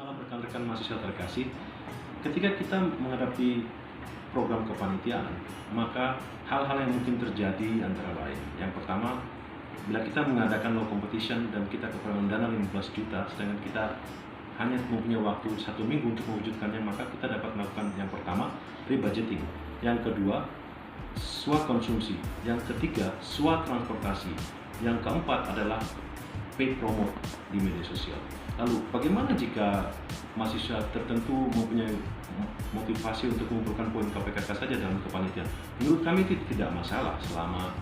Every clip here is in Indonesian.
malam rekan-rekan mahasiswa terkasih. Ketika kita menghadapi program kepanitiaan, maka hal-hal yang mungkin terjadi antara lain. Yang pertama, bila kita mengadakan low competition dan kita kekurangan dana 15 juta, sedangkan kita hanya mempunyai waktu 1 minggu untuk mewujudkannya, maka kita dapat melakukan yang pertama, rebudgeting. Yang kedua, SWOT konsumsi. Yang ketiga, SWOT transportasi. Yang keempat adalah paid promote di media sosial. Lalu, bagaimana jika mahasiswa tertentu mempunyai motivasi untuk mengumpulkan poin KPKK saja dalam kepanitiaan? Menurut kami itu tidak masalah selama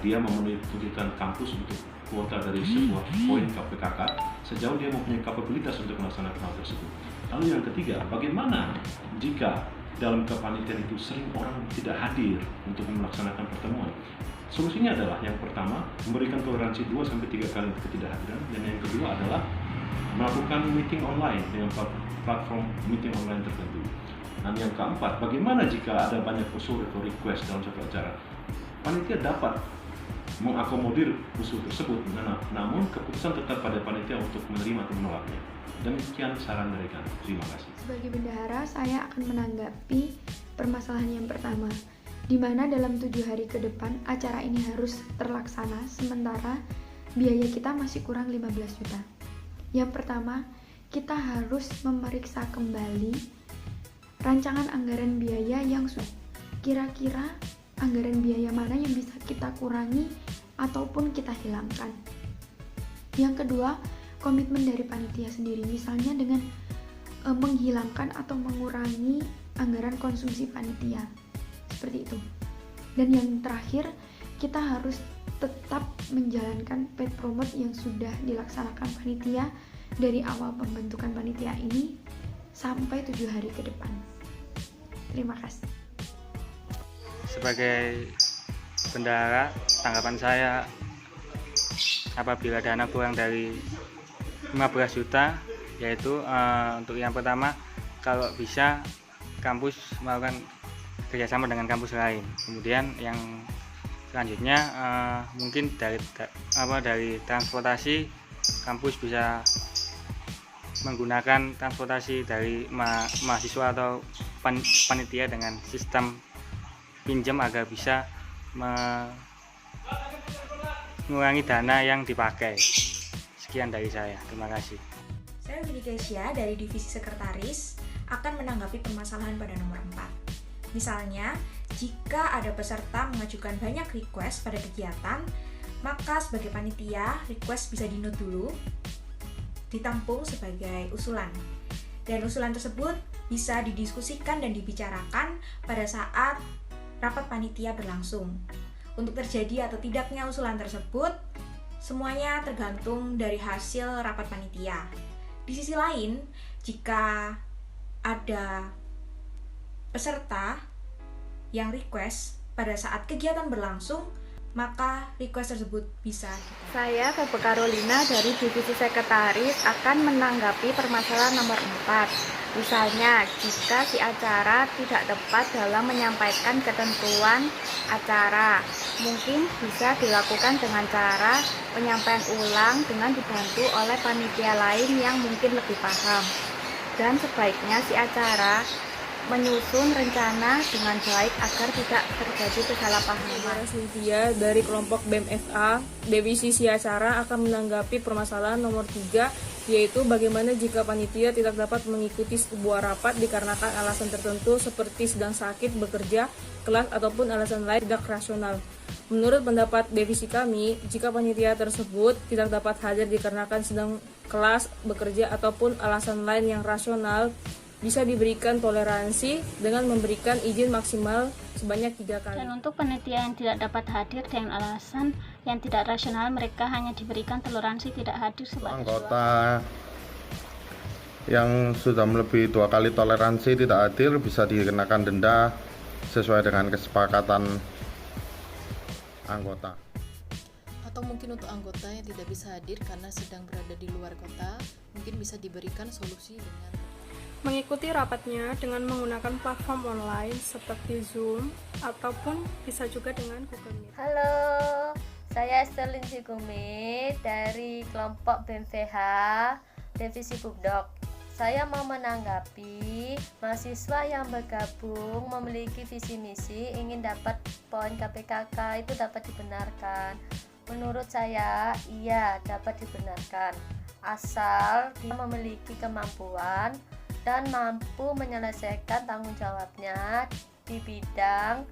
dia memenuhi tuntutan kampus untuk kuota dari sebuah poin KPKK sejauh dia mempunyai kapabilitas untuk melaksanakan hal tersebut. Lalu yang ketiga, bagaimana jika dalam kepanitiaan itu sering orang tidak hadir untuk melaksanakan pertemuan? Solusinya adalah yang pertama, memberikan toleransi 2-3 kali ketidakhadiran, dan yang kedua adalah melakukan meeting online dengan platform meeting online tertentu. Dan yang keempat, bagaimana jika ada banyak usul atau request dalam satu acara? Panitia dapat mengakomodir usul tersebut, namun keputusan tetap pada panitia untuk menerima atau menolaknya. Demikian saran dari kami. Terima kasih. Sebagai bendahara, saya akan menanggapi permasalahan yang pertama, di mana dalam 7 hari ke depan acara ini harus terlaksana, sementara biaya kita masih kurang 15 juta. Yang pertama, kita harus memeriksa kembali rancangan anggaran biaya yang kira-kira anggaran biaya mana yang bisa kita kurangi ataupun kita hilangkan. Yang kedua, komitmen dari panitia sendiri, misalnya dengan menghilangkan atau mengurangi anggaran konsumsi panitia, seperti itu. Dan yang terakhir, kita harus tetap menjalankan paid promote yang sudah dilaksanakan panitia dari awal pembentukan panitia ini sampai 7 hari ke depan. Terima kasih. Sebagai bendahara, tanggapan saya apabila dana kurang dari 15 juta, yaitu untuk yang pertama, kalau bisa kampus melakukan kerjasama dengan kampus lain. Kemudian yang selanjutnya mungkin dari transportasi, kampus bisa menggunakan transportasi dari mahasiswa atau panitia dengan sistem pinjam agar bisa mengurangi dana yang dipakai. Sekian dari saya, terima kasih. Saya Winnie Kesia dari Divisi Sekretaris akan menanggapi permasalahan pada nomor 4. Misalnya, jika ada peserta mengajukan banyak request pada kegiatan, maka sebagai panitia, request bisa di-note dulu, ditampung sebagai usulan. Dan usulan tersebut bisa didiskusikan dan dibicarakan pada saat rapat panitia berlangsung. Untuk terjadi atau tidaknya usulan tersebut, semuanya tergantung dari hasil rapat panitia. Di sisi lain, jika ada peserta yang request pada saat kegiatan berlangsung, maka request tersebut bisa ditolak. Saya, Febe Carolina dari Divisi Sekretaris akan menanggapi permasalahan nomor 4. Misalnya, jika si acara tidak tepat dalam menyampaikan ketentuan acara, mungkin bisa dilakukan dengan cara penyampaian ulang dengan dibantu oleh panitia lain yang mungkin lebih paham. Dan sebaiknya si acara menyusun rencana dengan baik agar tidak terjadi kesalahpahaman. Cynthia dari kelompok BEM-FA, Divisi Siacara akan menanggapi permasalahan nomor 3, yaitu bagaimana jika panitia tidak dapat mengikuti sebuah rapat dikarenakan alasan tertentu seperti sedang sakit, bekerja, kelas, ataupun alasan lain tidak rasional. Menurut pendapat divisi kami, jika panitia tersebut tidak dapat hadir dikarenakan sedang kelas, bekerja, ataupun alasan lain yang rasional, bisa diberikan toleransi dengan memberikan izin maksimal sebanyak 3 kali. Dan untuk panitia yang tidak dapat hadir dengan alasan yang tidak rasional, mereka hanya diberikan toleransi tidak hadir sebagai anggota yang sudah melebihi 2 kali toleransi tidak hadir bisa dikenakan denda sesuai dengan kesepakatan anggota. Atau mungkin untuk anggota yang tidak bisa hadir karena sedang berada di luar kota, mungkin bisa diberikan solusi dengan mengikuti rapatnya dengan menggunakan platform online seperti Zoom ataupun bisa juga dengan Google Meet. Halo, saya Sterling Sigumi dari kelompok BMVH Divisi Pubdok. Saya mau menanggapi mahasiswa yang bergabung memiliki visi misi ingin dapat poin KPKK itu dapat dibenarkan. Menurut saya, iya dapat dibenarkan. Asal dia memiliki kemampuan dan mampu menyelesaikan tanggung jawabnya di bidang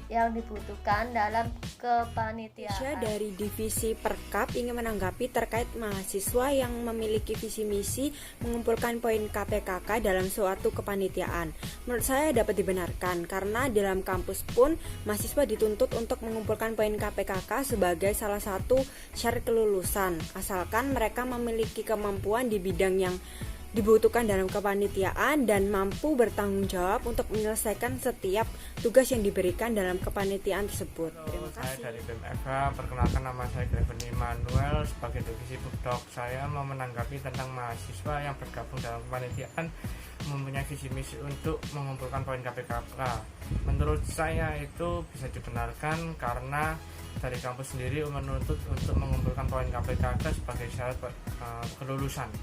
yang dibutuhkan dalam kepanitiaan. Saya dari divisi Perkap ingin menanggapi terkait mahasiswa yang memiliki visi misi mengumpulkan poin KPKK dalam suatu kepanitiaan. Menurut saya dapat dibenarkan karena dalam kampus pun mahasiswa dituntut untuk mengumpulkan poin KPKK sebagai salah satu syarat kelulusan, asalkan mereka memiliki kemampuan di bidang yang dibutuhkan dalam kepanitiaan dan mampu bertanggung jawab untuk menyelesaikan setiap tugas yang diberikan dalam kepanitiaan tersebut. Terima kasih. Saya dari BMFA, perkenalkan nama saya Kevin Immanuel sebagai divisi Budok. Saya mau menanggapi tentang mahasiswa yang bergabung dalam kepanitiaan mempunyai visi misi untuk mengumpulkan poin KPKK. Menurut saya itu bisa dibenarkan karena dari kampus sendiri menuntut untuk mengumpulkan poin KPKK sebagai syarat kelulusan.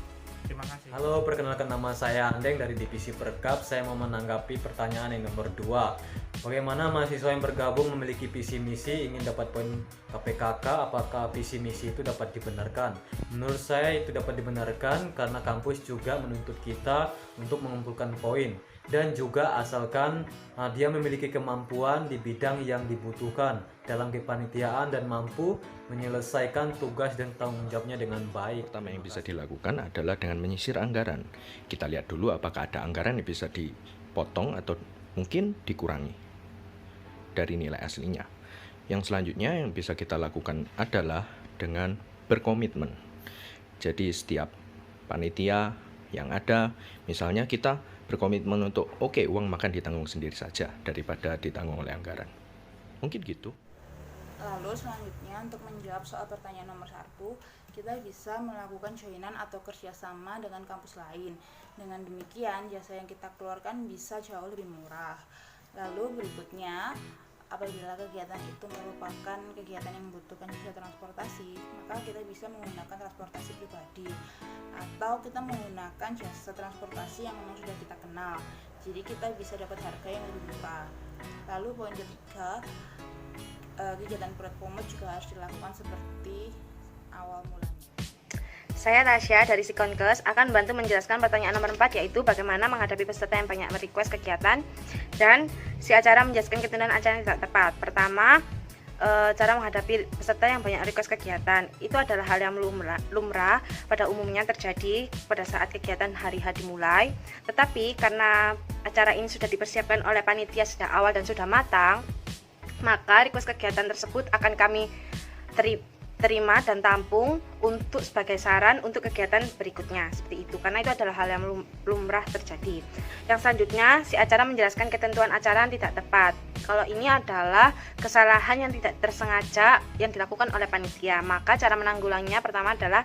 Terima kasih. Halo, perkenalkan nama saya Andeng dari divisi Perkap. Saya mau menanggapi pertanyaan yang nomor 2. Bagaimana mahasiswa yang bergabung memiliki visi misi ingin dapat poin KPKK, apakah visi misi itu dapat dibenarkan? Menurut saya itu dapat dibenarkan karena kampus juga menuntut kita untuk mengumpulkan poin, dan juga asalkan dia memiliki kemampuan di bidang yang dibutuhkan dalam kepanitiaan dan mampu menyelesaikan tugas dan tanggung jawabnya dengan baik. Pertama yang bisa dilakukan adalah dengan menyisir anggaran. Kita lihat dulu apakah ada anggaran yang bisa dipotong atau mungkin dikurangi dari nilai aslinya. Yang selanjutnya yang bisa kita lakukan adalah dengan berkomitmen. Jadi setiap panitia yang ada, misalnya kita berkomitmen untuk uang makan ditanggung sendiri saja daripada ditanggung oleh anggaran. Mungkin gitu. Lalu selanjutnya untuk menjawab soal pertanyaan nomor 1, kita bisa melakukan joinan atau kerjasama dengan kampus lain. Dengan demikian jasa yang kita keluarkan bisa jauh lebih murah. Lalu berikutnya, apabila kegiatan itu merupakan kegiatan yang membutuhkan jasa transportasi, maka kita bisa menggunakan transportasi pribadi atau kita menggunakan jasa transportasi yang memang sudah kita kenal. Jadi kita bisa dapat harga yang lebih murah. Lalu poin ketiga, kegiatan promote juga harus dilakukan seperti awal mulanya. Saya Tasya dari Sikonkes akan bantu menjelaskan pertanyaan nomor 4, yaitu bagaimana menghadapi peserta yang banyak merequest kegiatan dan si acara menjelaskan ketentuan acara yang tidak tepat. Pertama, cara menghadapi peserta yang banyak request kegiatan itu adalah hal yang lumrah pada umumnya terjadi pada saat kegiatan hari H dimulai. Tetapi karena acara ini sudah dipersiapkan oleh panitia sejak awal dan sudah matang, maka request kegiatan tersebut akan kami terima dan tampung untuk sebagai saran untuk kegiatan berikutnya, seperti itu, karena itu adalah hal yang lumrah terjadi. Yang selanjutnya, si acara menjelaskan ketentuan acara yang tidak tepat. Kalau ini adalah kesalahan yang tidak tersengaja yang dilakukan oleh panitia, maka cara menanggulanginya pertama adalah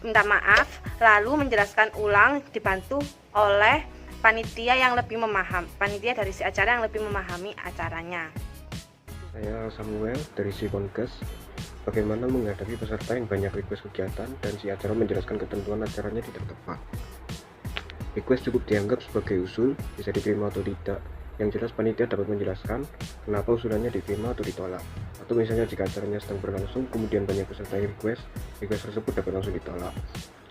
minta maaf, lalu menjelaskan ulang dibantu oleh panitia yang lebih panitia dari si acara yang lebih memahami acaranya. Saya Samuel dari Sikonkes. Bagaimana menghadapi peserta yang banyak request kegiatan dan si acara menjelaskan ketentuan acaranya tidak tepat. Request cukup dianggap sebagai usul, bisa diterima atau tidak. Yang jelas panitia dapat menjelaskan kenapa usulannya diterima atau ditolak. Atau misalnya jika acaranya sedang berlangsung kemudian banyak peserta yang request tersebut dapat langsung ditolak.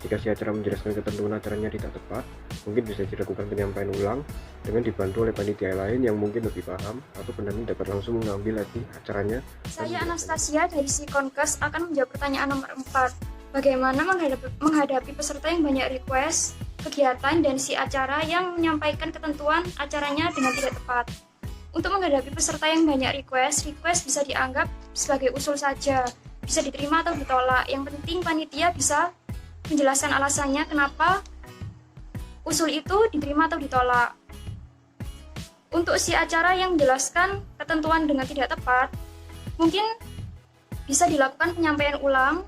Jika si acara menjelaskan ketentuan acaranya tidak tepat, mungkin bisa dilakukan penyampaian ulang dengan dibantu oleh panitia lain yang mungkin lebih paham, atau pendamping dapat langsung mengambil lagi acaranya. Saya Anastasia dari Sikonkes akan menjawab pertanyaan nomor 4. Bagaimana menghadapi peserta yang banyak request kegiatan dan si acara yang menyampaikan ketentuan acaranya dengan tidak tepat. Untuk menghadapi peserta yang banyak request bisa dianggap sebagai usul saja, bisa diterima atau ditolak. Yang penting panitia bisa menjelaskan alasannya kenapa usul itu diterima atau ditolak. Untuk si acara yang menjelaskan ketentuan dengan tidak tepat, mungkin bisa dilakukan penyampaian ulang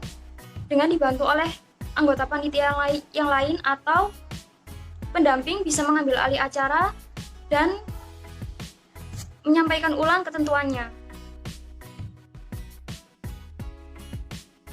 dengan dibantu oleh anggota panitia yang lain atau pendamping bisa mengambil alih acara dan menyampaikan ulang ketentuannya.